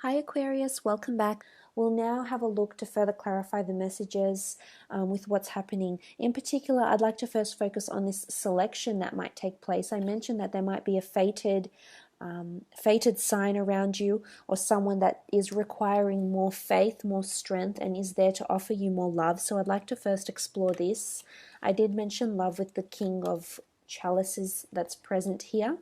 Hi Aquarius, welcome back. We'll now have a look to further clarify the messages with what's happening. In particular, I'd like to first focus on this selection that might take place. I mentioned that there might be a fated sign around you, or someone that is requiring more faith, more strength, and is there to offer you more love. So I'd like to first explore this. I did mention love with the King of Chalices that's present here.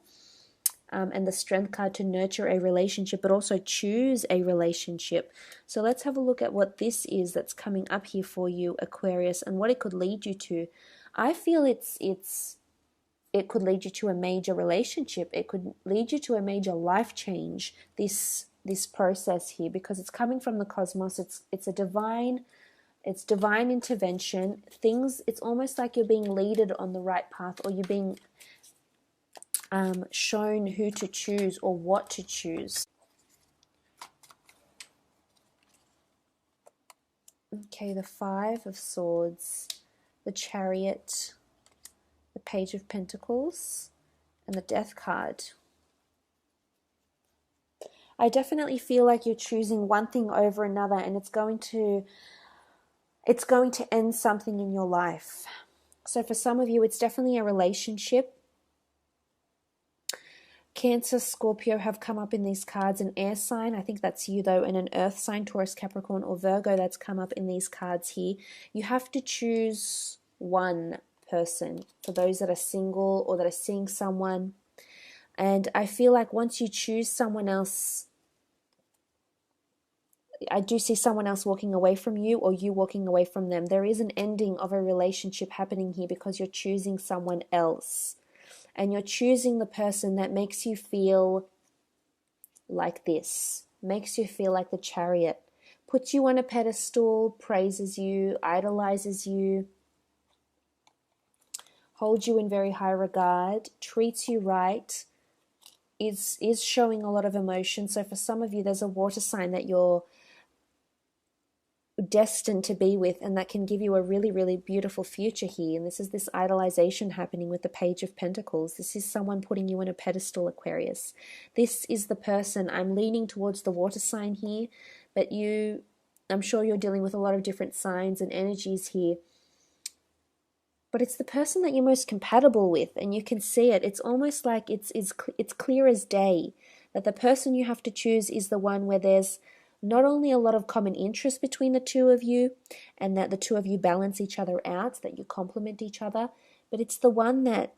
And the Strength card to nurture a relationship, but also choose a relationship. So let's have a look at what this is that's coming up here for you, Aquarius, and what it could lead you to. I feel it could lead you to a major relationship. It could lead you to a major life change, this process here, because it's coming from the cosmos. It's divine intervention. It's almost like you're being leaded on the right path, or you're being shown who to choose or what to choose. Okay, the Five of Swords, the Chariot, the Page of Pentacles, and the Death card. I definitely feel like you're choosing one thing over another, and it's going to end something in your life. So for some of you, it's definitely a relationship. Cancer, Scorpio have come up in these cards. An air sign, I think that's you though, and an earth sign, Taurus, Capricorn, or Virgo, that's come up in these cards here. You have to choose one person for those that are single or that are seeing someone. And I feel like once you choose someone else, I do see someone else walking away from you, or you walking away from them. There is an ending of a relationship happening here because you're choosing someone else. And you're choosing the person that makes you feel like this, makes you feel like the Chariot, puts you on a pedestal, praises you, idolizes you, holds you in very high regard, treats you right, is showing a lot of emotion. So for some of you, there's a water sign that you're destined to be with, and that can give you a really, really beautiful future here. And this is this idolization happening with the Page of Pentacles. This is someone putting you on a pedestal, Aquarius. This is the person. I'm leaning towards the water sign here, but I'm sure you're dealing with a lot of different signs and energies here. But it's the person that you're most compatible with, and you can see it. It's almost like it's clear as day that the person you have to choose is the one where there's not only a lot of common interest between the two of you, and that the two of you balance each other out, that you complement each other, but it's the one that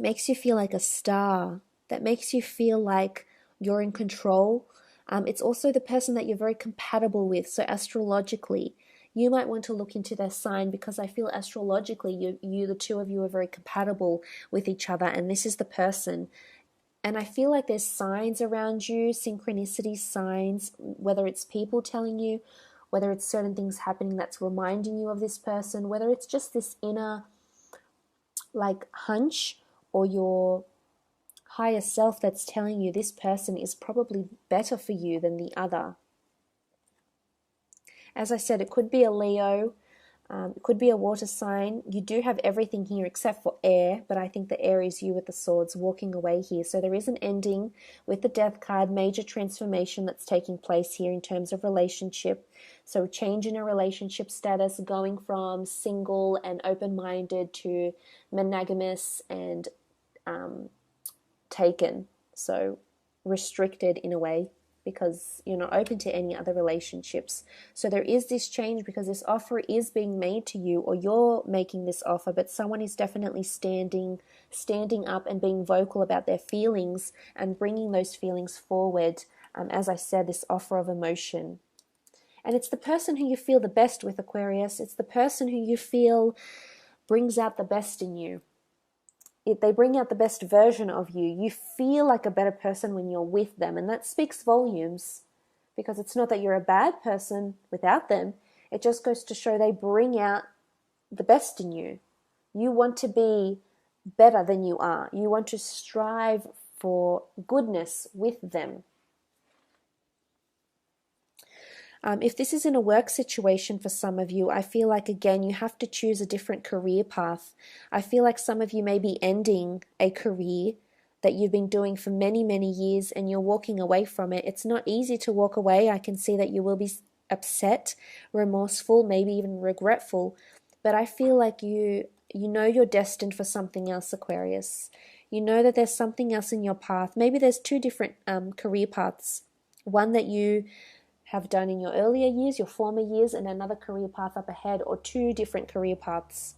makes you feel like a star, that makes you feel like you're in control. It's also the person that you're very compatible with. So astrologically, you might want to look into their sign, because I feel astrologically, the two of you are very compatible with each other, and this is the person. And I feel like there's signs around you, synchronicity signs, whether it's people telling you, whether it's certain things happening that's reminding you of this person, whether it's just this inner like hunch, or your higher self that's telling you this person is probably better for you than the other. As I said, it could be a Leo. It could be a water sign. You do have everything here except for air, but I think the air is you with the swords walking away here. So there is an ending with the Death card, major transformation that's taking place here in terms of relationship. So change in a relationship status, going from single and open-minded to monogamous and taken. So restricted in a way, because you're not open to any other relationships. So there is this change because this offer is being made to you, or you're making this offer, but someone is definitely standing up and being vocal about their feelings and bringing those feelings forward. As I said, this offer of emotion. And it's the person who you feel the best with, Aquarius. It's the person who you feel brings out the best in you. They bring out the best version of you. You feel like a better person when you're with them, and that speaks volumes, because it's not that you're a bad person without them. It just goes to show they bring out the best in you. You want to be better than you are. You want to strive for goodness with them. If this is in a work situation for some of you, I feel like, again, you have to choose a different career path. I feel like some of you may be ending a career that you've been doing for many, many years, and you're walking away from it. It's not easy to walk away. I can see that you will be upset, remorseful, maybe even regretful, but I feel like you know you're destined for something else, Aquarius. You know that there's something else in your path. Maybe there's two different career paths. One that you have done in your earlier years, your former years, and another career path up ahead, or two different career paths.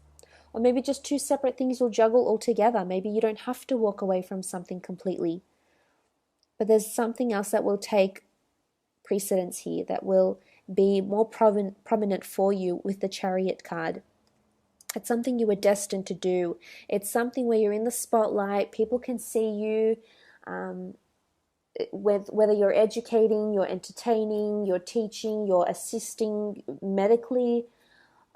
Or maybe just two separate things you'll juggle all together. Maybe you don't have to walk away from something completely. But there's something else that will take precedence here, that will be more prominent for you with the Chariot card. It's something you were destined to do. It's something where you're in the spotlight. People can see you, whether you're educating, you're entertaining, you're teaching, you're assisting medically.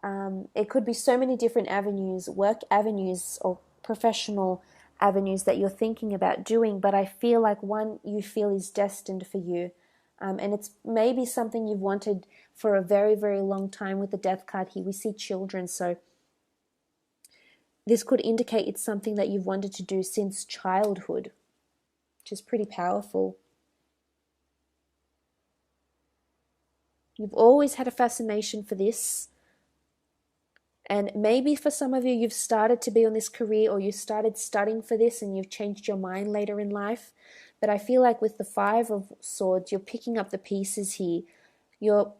It could be so many different avenues, work avenues or professional avenues that you're thinking about doing, but I feel like one you feel is destined for you. And it's maybe something you've wanted for a very, very long time. With the Death card here, we see children, so this could indicate it's something that you've wanted to do since childhood, which is pretty powerful. You've always had a fascination for this. And maybe for some of you, you've started to be on this career, or you started studying for this and you've changed your mind later in life. But I feel like with the Five of Swords, you're picking up the pieces here. You're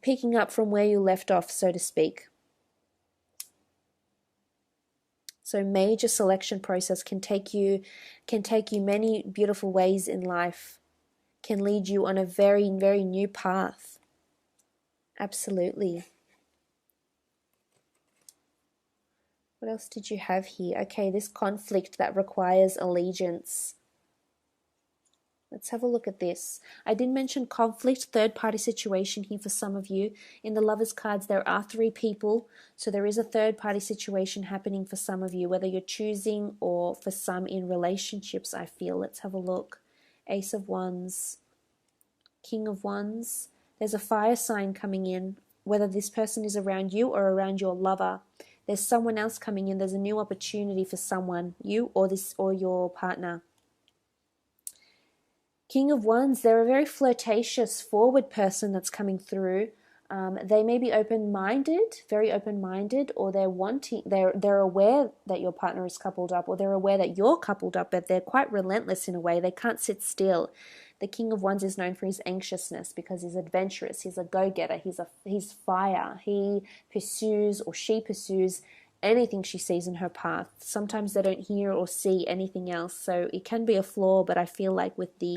picking up from where you left off, so to speak. So major selection process can take you many beautiful ways in life, can lead you on a very, very new path. Absolutely. What else did you have here? Okay, this conflict that requires allegiance. Let's have a look at this. I did mention conflict, third-party situation here for some of you. In the Lovers cards, there are 3 people, so there is a third-party situation happening for some of you, whether you're choosing or for some in relationships, I feel. Let's have a look. Ace of Wands, King of Wands. There's a fire sign coming in, whether this person is around you or around your lover. There's someone else coming in. There's a new opportunity for someone, you or your partner. King of Wands, they're a very flirtatious, forward person that's coming through. They may be open-minded, very open-minded, or they're aware that your partner is coupled up, or they're aware that you're coupled up, but they're quite relentless in a way. They can't sit still. The King of Wands is known for his anxiousness because he's adventurous. He's a go-getter. He's fire. He pursues, or she pursues, anything she sees in her path. Sometimes they don't hear or see anything else, so it can be a flaw, but I feel like with the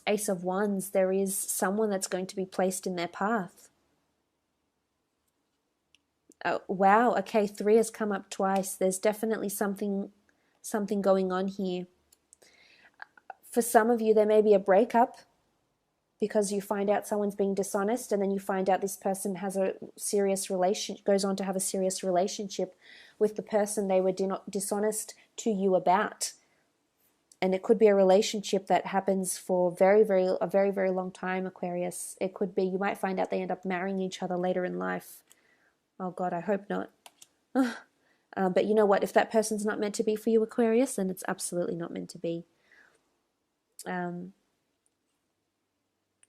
Ace of Wands, there is someone that's going to be placed in their path. Oh, wow, okay, 3 has come up twice. There's definitely something going on here. For some of you, there may be a breakup because you find out someone's being dishonest, and then you find out this person has a serious goes on to have a serious relationship with the person they were dishonest to you about. And it could be a relationship that happens for a very, very long time, Aquarius. It could be, you might find out they end up marrying each other later in life. Oh God, I hope not. But you know what? If that person's not meant to be for you, Aquarius, then it's absolutely not meant to be.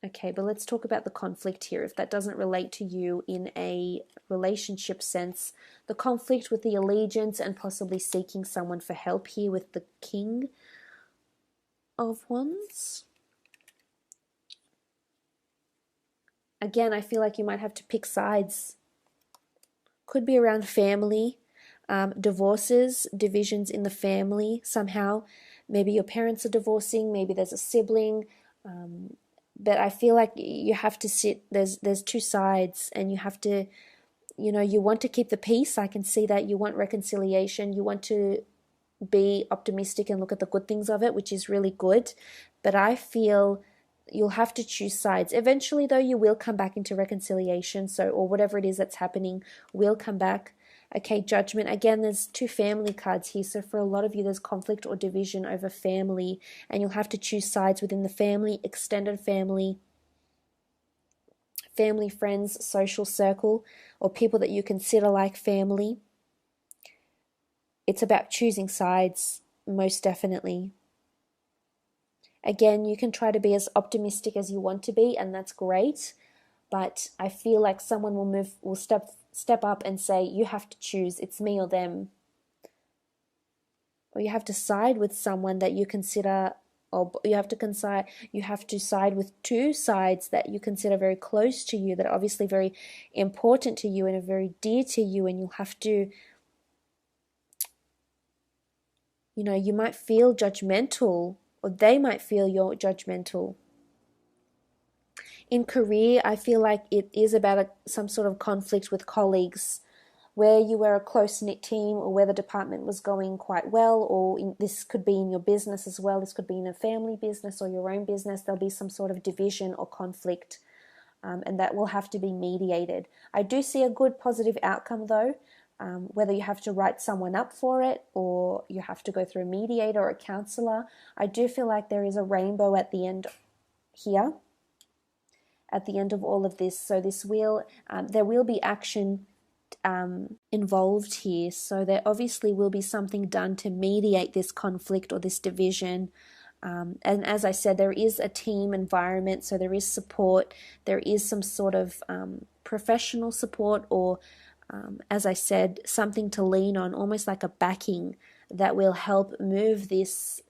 Okay, but let's talk about the conflict here. If that doesn't relate to you in a relationship sense, the conflict with the allegiance and possibly seeking someone for help here with the King of Wands. Again, I feel like you might have to pick sides. Could be around family, divorces, divisions in the family somehow. Maybe your parents are divorcing, maybe there's a sibling, but I feel like you have to sit, there's 2 sides, and you have to, you want to keep the peace. I can see that. You want reconciliation. You want to be optimistic and look at the good things of it, which is really good. But I feel you'll have to choose sides. Eventually, though, you will come back into reconciliation. So, or whatever it is that's happening will come back. Okay, Judgment. Again, there's 2 family cards here. So for a lot of you, there's conflict or division over family, and you'll have to choose sides within the family, extended family, friends, social circle, or people that you consider like family. It's about choosing sides. most definitely. Again, you can try to be as optimistic as you want to be, and that's great. But I feel like someone will step up and say, you have to choose, it's me or them. Or you have to side with someone that you consider, or you have to side with two sides that you consider very close to you, that are obviously very important to you and are very dear to you, and you'll have to, you might feel judgmental, or they might feel you're judgmental. In career, I feel like it is about some sort of conflict with colleagues, where you were a close-knit team, or where the department was going quite well, or this could be in your business as well. This could be in a family business or your own business. There'll be some sort of division or conflict, and that will have to be mediated. I do see a good positive outcome though, whether you have to write someone up for it or you have to go through a mediator or a counselor. I do feel like there is a rainbow at the end here, at the end of all of this. So there will be action involved here. So there obviously will be something done to mediate this conflict or this division. And as I said, there is a team environment, so there is support. There is some sort of professional support, or as I said, something to lean on, almost like a backing that will help move these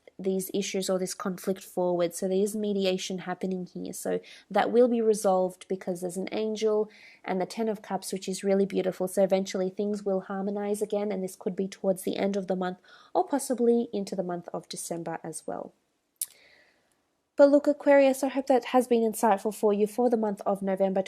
issues or this conflict forward. So there is mediation happening here. So that will be resolved because there's an angel and the 10 of Cups, which is really beautiful. So eventually things will harmonize again, and this could be towards the end of the month or possibly into the month of December as well. But look, Aquarius, I hope that has been insightful for you for the month of November